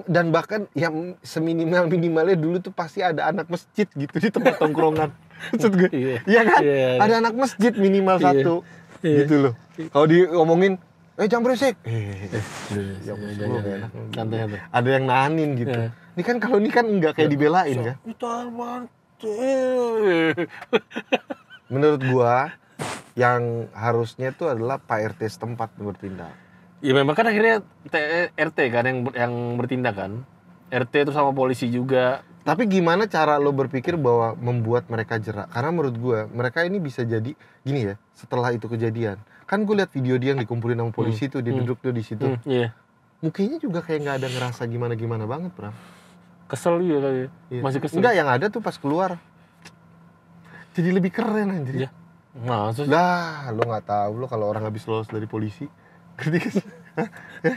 Dan bahkan yang seminimalnya dulu tuh pasti ada anak masjid gitu di tempat tongkrongan. Maksud gue, iya kan? Ada anak masjid minimal satu, gitu loh. Kalau diomongin, jangan berisik. Santai. Ada yang nahanin gitu. Ini kan kalau ini kan enggak kayak dibelain kan? Menurut gua yang harusnya itu adalah Pak RT setempat bertindak. Ya memang kan akhirnya RT kan yang bertindak kan. RT itu sama polisi juga. Tapi gimana cara lo berpikir bahwa membuat mereka jerak? Karena menurut gua mereka ini bisa jadi gini ya, setelah itu kejadian. Kan gue lihat video dia yang dikumpulin sama polisi tuh, dia duduk tuh di situ. Mukanya juga kayak nggak ada ngerasa gimana banget, Bro. Kesel juga kali. Masih kesel. Enggak, yang ada tuh pas keluar jadi lebih keren anjir. Maksud Lah, lo nggak tahu lo kalau orang habis lolos dari polisi. Ngerti kan? Hah? Ya?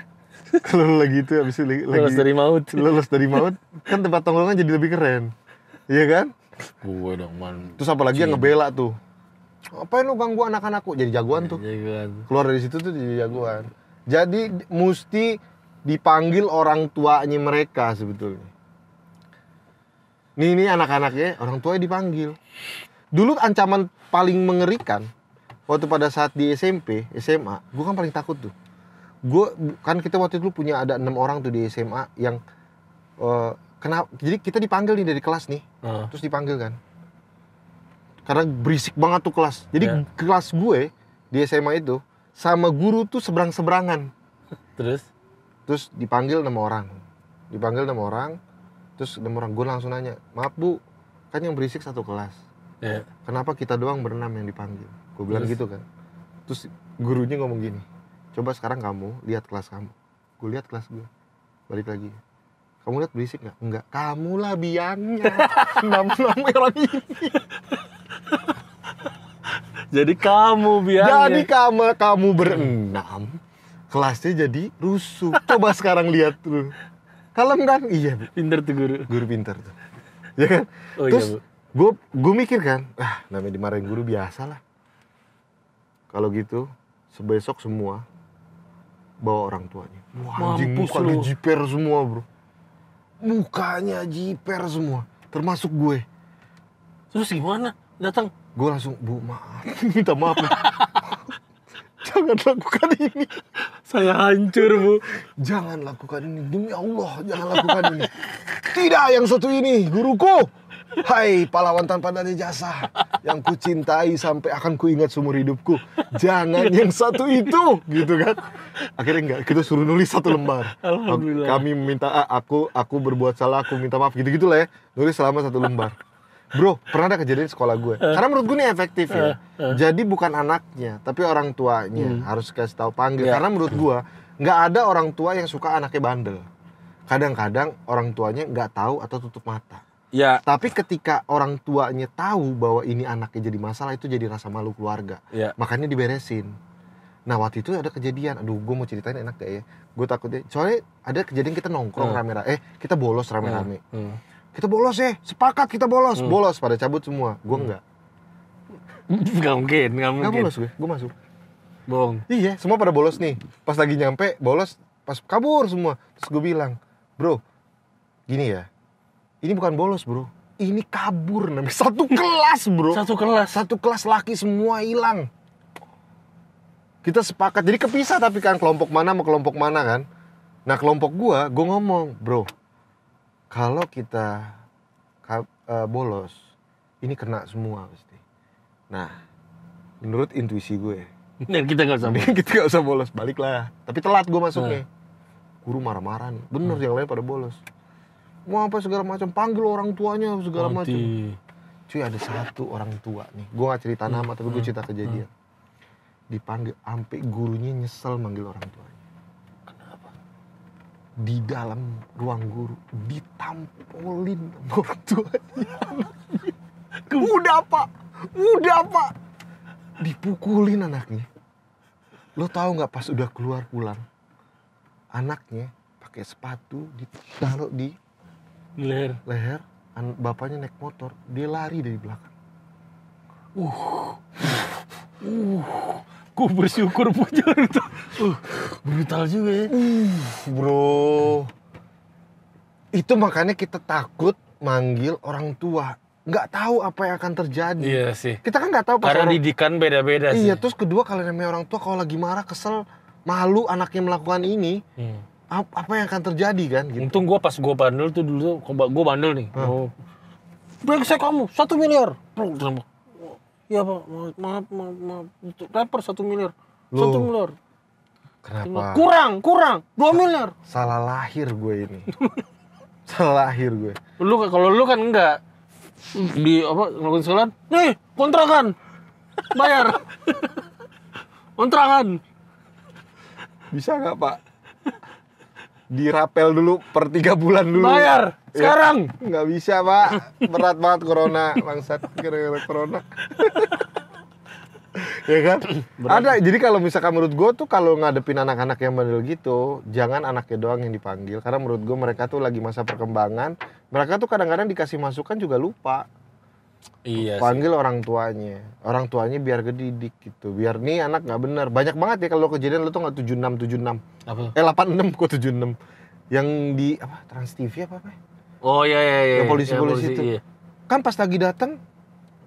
Kalau lo lagi itu habis lolos dari maut. lolos dari maut, kan tempat tongkrongan jadi lebih keren. Iya kan? Gue dong man. Terus apalagi yang ngebela tuh. Apain lu ganggu anak-anakku? Jadi jagoan tuh. Jagoan. Keluar dari situ tuh jadi jagoan. Jadi mesti dipanggil orang tuanya mereka sebetulnya. Ini anak-anaknya orang tuanya dipanggil. Dulu ancaman paling mengerikan waktu pada saat di SMP, SMA, gue kan paling takut tuh. Kan kita waktu itu punya ada 6 orang tuh di SMA yang jadi kita dipanggil nih dari kelas nih. Terus dipanggil kan. Karena berisik banget tuh kelas. Jadi kelas gue di SMA itu sama guru tuh seberang-seberangan. Terus dipanggil 6 orang. Terus 6 orang gue langsung nanya, "Maaf Bu, kan yang berisik satu kelas. Kenapa kita doang berenam yang dipanggil?" Gue bilang gitu kan. Terus gurunya ngomong gini, "Coba sekarang kamu lihat kelas kamu." Gue lihat kelas gue. Balik lagi. "Kamu lihat berisik nggak?" "Enggak." "Kamulah biangnya." 6 orang ini. Jadi kamu Jadi kamu berenam, kelasnya jadi rusuh. Coba sekarang lihat tuh. Kalem kan? Iya, Bu. Pinter tuh guru. Guru pinter tuh. Ya kan? Terus gue mikir kan, namanya dimarahin guru biasa lah. Kalau gitu, sebesok semua bawa orang tuanya. Wah, anjing, mukanya jiper semua, bro. Mukanya jiper semua, termasuk gue. Terus gimana? Datang? Gue langsung, "Bu, maaf." Minta maaf. Jangan lakukan ini. Saya hancur, Bu. Jangan lakukan ini. Demi Allah, jangan lakukan ini. Tidak, yang satu ini, guruku. Hai, pahlawan tanpa dana jasa yang kucintai sampai akan kuingat seumur hidupku. Jangan yang satu itu, gitu kan. Akhirnya enggak, kita suruh nulis 1 lembar. Alhamdulillah. Kami meminta, aku berbuat salah, aku minta maaf, gitu-gitu lah ya. Nulis selama 1 lembar. Bro, pernah ada kejadian di sekolah gue. Karena menurut gue ini efektif ya. Jadi bukan anaknya, tapi orang tuanya harus kasih tahu panggil. Karena menurut gue nggak ada orang tua yang suka anaknya bandel. Kadang-kadang orang tuanya nggak tahu atau tutup mata. Ya. Tapi ketika orang tuanya tahu bahwa ini anaknya jadi masalah, itu jadi rasa malu keluarga. Makanya diberesin. Nah waktu itu ada kejadian, aduh gue mau ceritain enak gak ya? Gue takutnya, soalnya ada kejadian kita nongkrong rame-rame, kita bolos rame-rame. Kita bolos ya, sepakat kita bolos. Bolos, pada cabut semua. Gue enggak. Nggak mungkin. Nggak bolos gue masuk. Bohong. Iya, semua pada bolos nih. Pas lagi nyampe, bolos, pas kabur semua. Terus gue bilang, "Bro, gini ya, ini bukan bolos bro, ini kabur namanya. Satu kelas bro. Satu kelas laki semua hilang. Kita sepakat, jadi kepisah tapi kan kelompok mana sama kelompok mana kan. Nah kelompok gue ngomong, "Bro, kalau kita bolos, ini kena semua pasti." Nah, menurut intuisi gue, Dan kita nggak usah bolos, baliklah. Tapi telat gue masuknya. Guru marah-marah nih, bener yang lain pada bolos. Mau apa segala macam, panggil orang tuanya segala macam. Cuy, ada satu orang tua nih, gue nggak cerita nama tapi gue cerita kejadian. Dipanggil, sampai gurunya nyesel manggil orang tuanya. Di dalam ruang guru ditampolin orang tuanya. Udah pak, dipukulin anaknya. Lo tahu nggak pas udah keluar pulang, anaknya pakai sepatu ditaruh di leher, bapaknya naik motor, dia lari dari belakang. Gue bersyukur punya itu. Brutal juga ya. Bro. Itu makanya kita takut manggil orang tua. Nggak tahu apa yang akan terjadi. Iya sih. Kita kan nggak tahu pas karena didikan beda-beda sih. Iya, terus kedua kalau namanya orang tua kalau lagi marah, kesel, malu anaknya melakukan ini, apa yang akan terjadi kan? Gitu. Untung gue pas gue bandel tuh dulu, gue bandel nih. Brengsek kamu, 1 miliar. Iya pak, maaf, rapper 1 miliar. 1 miliar. Kenapa? Kurang, 2 miliar. Salah lahir gue ini. Salah lahir gue. Kalau lu kan enggak. Di ngelakuin sekalian, nih kontrakan. Bayar. Kontrakan. Bisa nggak pak? Dirapel dulu per 3 bulan dulu. Bayar, sekarang. Nggak bisa pak, berat banget corona, bangsat gara-gara corona. Ya kan? Ada. Jadi kalau misalkan menurut gue tuh kalau ngadepin anak-anak yang bandel gitu, jangan anaknya doang yang dipanggil. Karena menurut gue mereka tuh lagi masa perkembangan. Mereka tuh kadang-kadang dikasih masukan juga lupa. Iya Panggil orang tuanya. Orang tuanya biar gedidik gitu. Biar nih anak nggak benar. Banyak banget ya kalau kejadian lu tuh nggak 76. Apa? 86 kok 76. Yang di apa? Trans TV apa? Oh iya. Yang polisi-polisi itu. Iya. Kan pas lagi datang,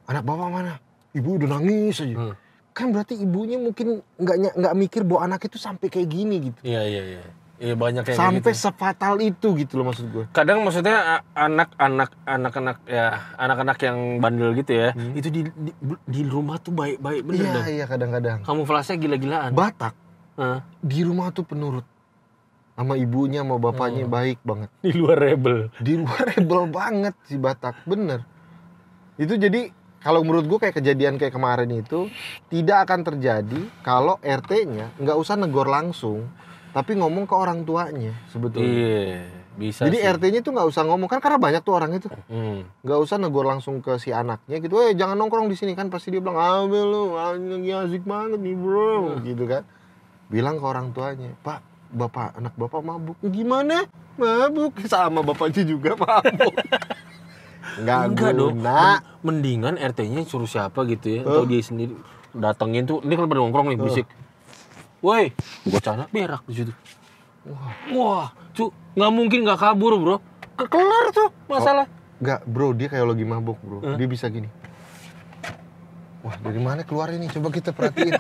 anak bapak mana? Ibu udah nangis aja. Kan berarti ibunya mungkin nggak mikir bahwa anak itu sampai kayak gini gitu. Iya. Iya banyak kayak Sampai gitu. sefatal itu gitu loh maksud gue. Kadang maksudnya anak-anak yang bandel gitu ya, itu di rumah tuh baik-baik bener dah. Iya kadang-kadang. Kamuflasenya gila-gilaan. Batak Hah? di rumah tuh penurut. Sama ibunya sama bapaknya baik banget. Di luar rebel. Di luar rebel banget si Batak, bener. Itu jadi kalau menurut gue kayak kejadian kayak kemarin itu tidak akan terjadi kalau RT-nya nggak usah negor langsung, tapi ngomong ke orang tuanya sebetulnya. Iya, bisa. Jadi sih. RT-nya tuh nggak usah ngomong kan karena banyak tuh orang itu, nggak usah negor langsung ke si anaknya gitu. Jangan nongkrong di sini kan pasti dia bilang lu lagi asik banget nih bro, gitu kan. Bilang ke orang tuanya, Pak, anak bapak mabuk. Gimana? Mabuk sama bapaknya juga mabuk. Enggak dong. guna. Mendingan RT-nya suruh siapa gitu ya, atau dia sendiri datengin tuh. Ini kan pada nongkrong nih berisik. Woi, gua celana berak di situ. Wah, nggak mungkin nggak kabur bro. Kelar tuh masalah. Enggak bro, dia kayak lagi mabuk bro. Dia bisa gini. Wah, dari mana keluar ini? Coba kita perhatiin.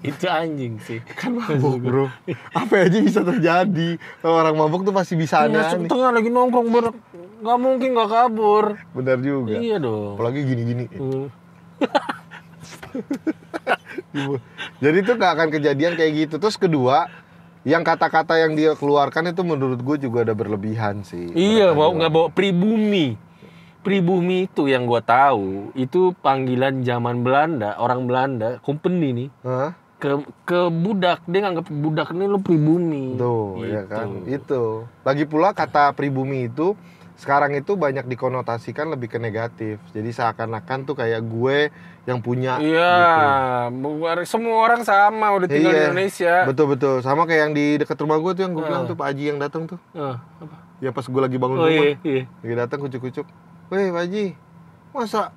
Itu anjing sih. Kan mabuk bro. Apa aja bisa terjadi. Kalau orang mabuk tuh pasti bisa aneh-aneh. Tengah lagi nongkrong berak. Nggak mungkin nggak kabur. Benar juga. Iya dong. Apalagi gini-gini. Jadi tuh gak akan kejadian kayak gitu. Terus kedua, yang kata-kata yang dia keluarkan itu menurut gue juga udah berlebihan sih. Iya, nggak bawa pribumi. Pribumi itu yang gue tahu itu panggilan zaman Belanda, orang Belanda, company nih. Hah? Ke budak, dia nganggap budak ini lo pribumi. Tuh, gitu. ya kan. Itu. Lagi pula kata pribumi itu sekarang itu banyak dikonotasikan lebih ke negatif. Jadi seakan-akan tuh kayak gue yang punya. Iya, gitu. Semua orang sama udah tinggal di Indonesia. Betul. Sama kayak yang di dekat rumah gue tuh yang gue bilang tuh Pak Haji yang datang tuh. Apa? Ya pas gue lagi bangun rumah. Iya. Lagi datang kucuk-kucuk. Weh Pak Haji, masa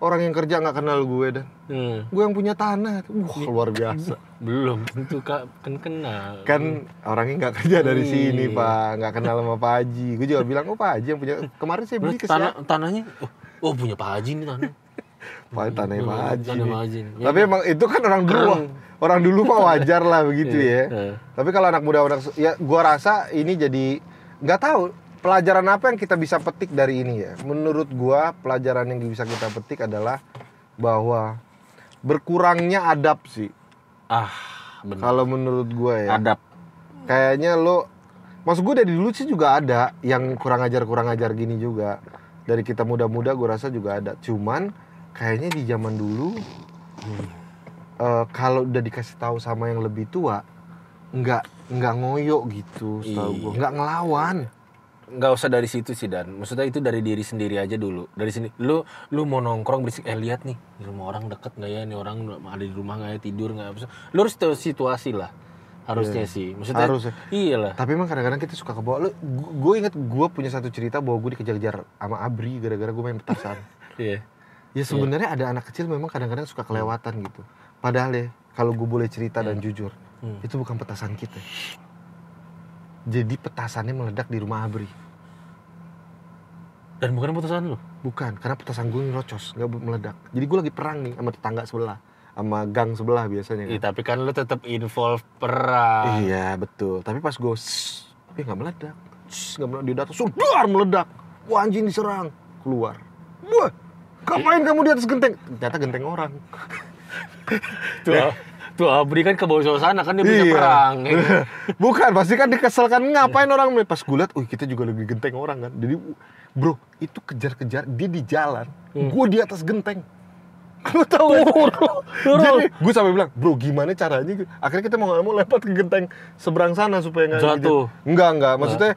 orang yang kerja nggak kenal gue dan gue yang punya tanah. Wah, luar biasa. Belum tentu kan kenal. Kan orangnya nggak kerja dari sini Pak, nggak kenal sama Pak Haji. Gue juga bilang, Pak Haji yang punya. Kemarin saya beli ke tanahnya. Oh punya Pak Haji nih tanah. Tanahnya Pak Haji. Tanah Pak Haji. Tapi emang itu kan orang dulu. Orang dulu mah wajar lah begitu ya. Tapi kalau anak muda ya gue rasa ini jadi nggak tahu. Pelajaran apa yang kita bisa petik dari ini ya? Menurut gua pelajaran yang bisa kita petik adalah bahwa berkurangnya adab sih. Benar. Kalau menurut gua ya. Adab. Kayaknya maksud gua dari dulu sih juga ada yang kurang ajar gini juga. Dari kita muda-muda gua rasa juga ada. Cuman kayaknya di zaman dulu kalau udah dikasih tahu sama yang lebih tua, nggak ngoyo gitu, setahu gua. Nggak ngelawan. Nggak usah dari situ sih Dan. Maksudnya itu dari diri sendiri aja dulu. Dari sini lu mau nongkrong berisik, lihat nih di rumah orang deket nggak ya, nih orang ada di rumah nggak ya, tidur nggak. Lu harus tahu situasi lah. Harusnya sih. Maksudnya harusnya. Iyalah. Tapi emang kadang-kadang kita suka kebawa. Gue inget gue punya satu cerita bahwa gue dikejar-kejar sama Abri gara-gara gue main petasan. Iya. Ya sebenarnya ada anak kecil memang kadang-kadang suka kelewatan gitu. Padahal ya kalau gue boleh cerita dan jujur, itu bukan petasan kita. Jadi petasannya meledak di rumah Abri. Dan bukan petasan lu? Bukan, karena petasan gue ngerocos, nggak meledak. Jadi gue lagi perang nih sama tetangga sebelah, sama gang sebelah biasanya kan. Iya, tapi kan lu tetap involve perang. Iya betul. Tapi pas gue, nggak meledak. Nggak meledak, di atas, sudah meledak. Wah anjing diserang, keluar. Wah, ngapain kamu di atas genteng? Ternyata genteng orang. Tuh Abri kan ke bawah suasana kan dia bisa perang. Ya. Bukan, pasti kan dikeselkan ngapain orang. Pas gue liat, kita juga lagi genteng orang kan. Jadi, bro, itu kejar-kejar dia di jalan, gue di atas genteng. Lu tahu? Jadi gue sampai bilang, bro, gimana caranya? Akhirnya kita mau nggak mau lewat ke genteng seberang sana supaya nggak jatuh. Enggak. Maksudnya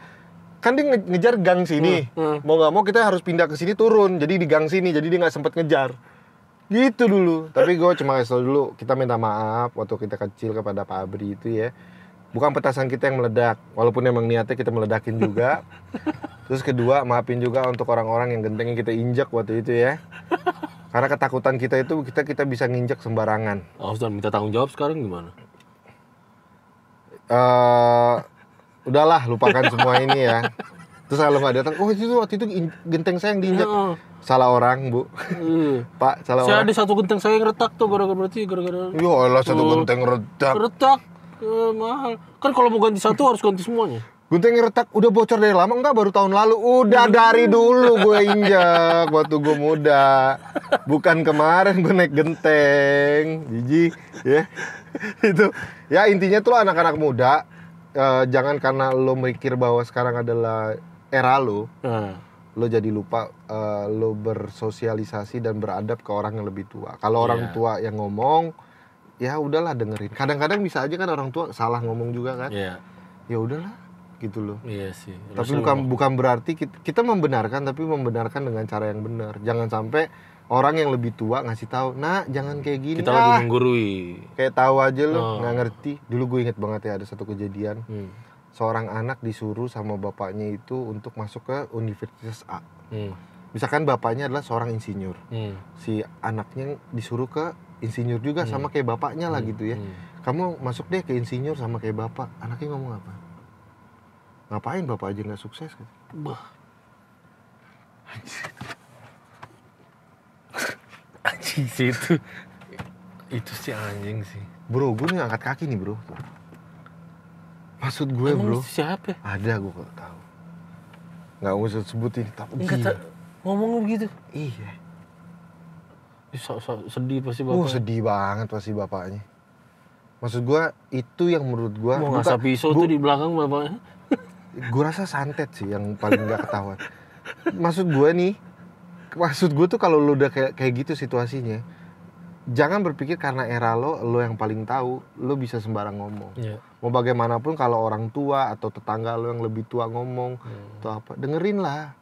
kan dia ngejar gang sini. Mau nggak mau kita harus pindah ke sini turun. Jadi di gang sini, jadi dia nggak sempet ngejar. Gitu dulu. Tapi gue cuma kasih tau dulu, kita minta maaf waktu kita kecil kepada Pak Abri itu ya. Bukan petasan kita yang meledak, walaupun emang niatnya kita meledakin juga. Terus kedua, maafin juga untuk orang-orang yang gentengnya kita injak waktu itu ya. Karena ketakutan kita itu kita bisa nginjak sembarangan. Oh, sudah minta tanggung jawab sekarang gimana? Udahlah, lupakan semua ini ya. Terus kalau nggak datang, oh itu waktu itu genteng saya yang diinjak. Salah orang, Bu. Pak, salah Saya orang. ada satu genteng saya yang retak tuh gara-gara. Ya Allah, satu genteng retak. Retak. Mahal. Kan kalau mau ganti satu harus ganti semuanya. Genteng retak udah bocor dari lama enggak, baru tahun lalu. Udah dari dulu gue injak waktu gue muda. Bukan kemarin gue naik genteng. Jijik ya. Itu ya intinya tuh anak-anak muda, jangan karena lo mikir bahwa sekarang adalah era lo jadi lupa lo bersosialisasi dan beradab ke orang yang lebih tua. Kalau orang tua yang ngomong, ya udahlah dengerin. Kadang-kadang bisa aja kan orang tua salah ngomong juga kan. Iya. Ya udahlah gitu loh. Iya sih. Tapi bukan berarti kita membenarkan, tapi membenarkan dengan cara yang benar. Jangan sampai orang yang lebih tua ngasih tahu, "Nah, jangan kayak gini." Kita lagi menggurui. Kayak tahu aja lo, nggak ngerti. Dulu gue inget banget ya ada satu kejadian. Seorang anak disuruh sama bapaknya itu untuk masuk ke Universitas A. Misalkan bapaknya adalah seorang insinyur. Si anaknya disuruh ke insinyur juga sama kayak bapaknya lah gitu ya. Kamu masuk deh ke insinyur sama kayak bapak. Anaknya ngomong apa? Ngapain bapak aja nggak sukses? Bah. Anjing sih itu sih anjing sih. Bro, gue nih angkat kaki nih bro. Maksud gue emang bro. Siapa? Ada gue kok tahu. Nggak usah sebutin. Tapi ngomong begitu. Iya. Sedih pasti bapak. Sedih banget pasti bapaknya. Maksud gue itu yang menurut gue. Mau ngasah pisau tuh di belakang bapaknya. Gue rasa santet sih yang paling nggak ketahuan. Maksud gue tuh kalau lu udah kayak gitu situasinya, jangan berpikir karena era lo yang paling tahu, lo bisa sembarang ngomong. Mau bagaimanapun kalau orang tua atau tetangga lo yang lebih tua ngomong atau apa, dengerin lah.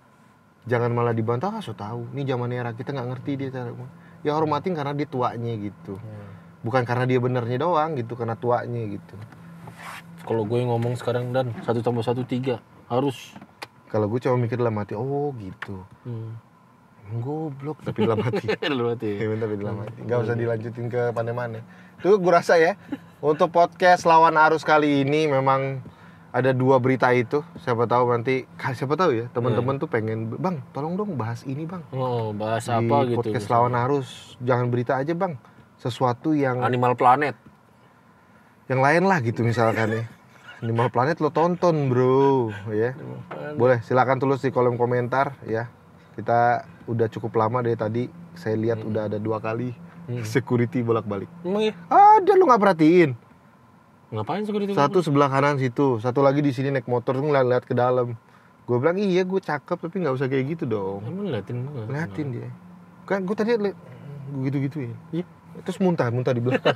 Jangan malah dibantah, so tahu. Ini zaman era kita nggak ngerti dia cara ngomong. Ya hormatin karena dia tuanya gitu. Bukan karena dia benernya doang gitu, karena tuanya gitu. Kalau gue ngomong sekarang dan 1+1=3 harus. Kalau gue cuma mikir dalam hati, oh gitu. Goblok tapi dalam hati. Tapi dalam hati. Gak usah dilanjutin ke mana-mana. Tuh gue rasa ya, untuk podcast Lawan Arus kali ini memang ada 2 berita itu. Siapa tahu ya teman-teman tuh pengen, "Bang, tolong dong bahas ini, Bang." Oh, bahas di apa gitu. Podcast Lawan Arus, jangan berita aja, Bang. Sesuatu yang Animal Planet. Yang lain lah gitu misalkan ya. Animal Planet lo tonton, bro, ya. Boleh, silakan tulis di kolom komentar ya. Kita udah cukup lama dari tadi. Saya lihat udah ada 2 kali security bolak-balik. Emang ya? Ada, lu nggak perhatiin? Ngapain security? Satu sebelah kanan situ, satu lagi di sini naik motor tuh ngeliat ke dalam. Gue bilang iya gue cakep tapi nggak usah kayak gitu dong. Emang Liatin dia. Kan gue tadi gue gitu-gituin. Terus muntah di belakang.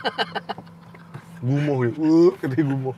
Gumoh ya, katanya gumoh.